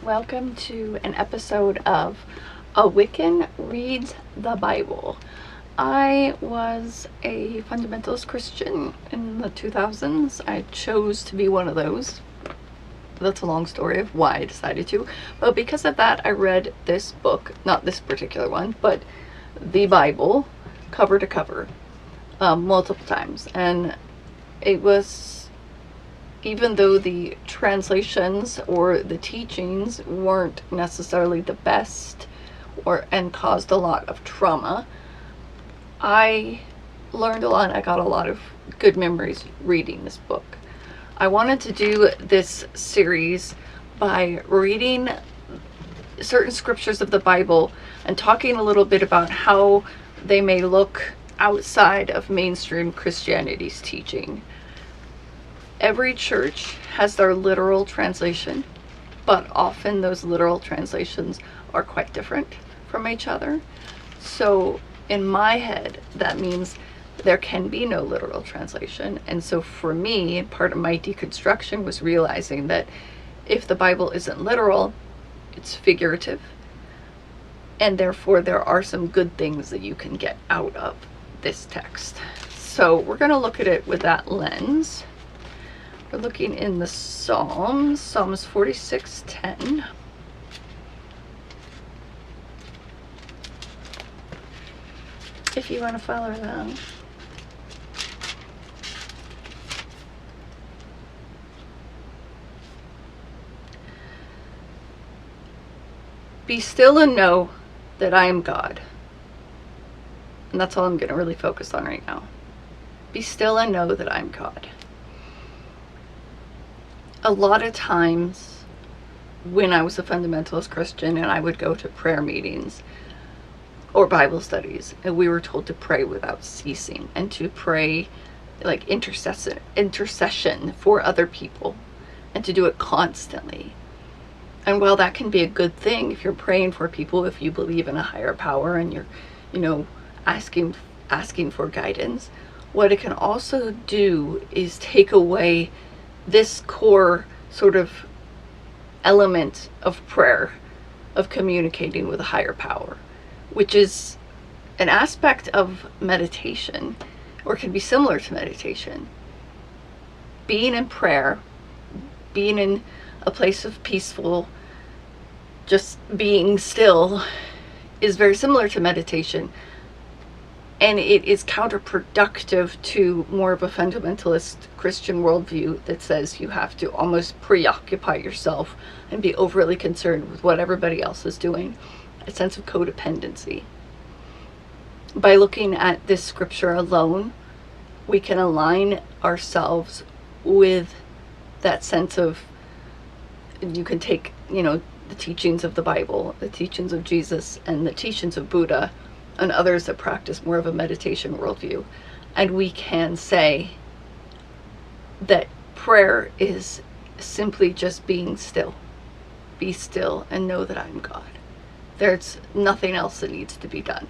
welcome to an episode of A Wiccan Reads the Bible. I was a fundamentalist Christian in the 2000s. I chose to be one of those. That's a long story of why I decided to. But because of that, I read this book, not this particular one, but the Bible, cover to cover, multiple times. And it was, even though the translations or the teachings weren't necessarily the best and caused a lot of trauma, I learned a lot. I got a lot of good memories reading this book. I wanted to do this series by reading certain scriptures of the Bible and talking a little bit about how they may look outside of mainstream Christianity's teaching. Every church has their literal translation, but often those literal translations are quite different from each other. So in my head, that means there can be no literal translation. And so for me, part of my deconstruction was realizing that if the Bible isn't literal, it's figurative. And therefore there are some good things that you can get out of this text. So we're going to look at it with that lens. We're looking in the Psalms, Psalms 46:10. If you want to follow along. Be still and know that I am God. And that's all I'm going to really focus on right now. Be still and know that I'm God. A lot of times when I was a fundamentalist Christian and I would go to prayer meetings or Bible studies, and we were told to pray without ceasing and to pray like intercession for other people and to do it constantly. And while that can be a good thing if you're praying for people, if you believe in a higher power and you're, asking for guidance, what it can also do is take away this core sort of element of prayer, of communicating with a higher power, which is an aspect of meditation, or can be similar to meditation. Being in prayer, being in a place of peaceful, just being still, is very similar to meditation. And it is counterproductive to more of a fundamentalist Christian worldview that says you have to almost preoccupy yourself and be overly concerned with what everybody else is doing. A sense of codependency. By looking at this scripture alone, we can align ourselves with that sense of, you can take, the teachings of the Bible, the teachings of Jesus, and the teachings of Buddha, and others that practice more of a meditation worldview. And we can say that prayer is simply just being still. Be still and know that I'm God. There's nothing else that needs to be done.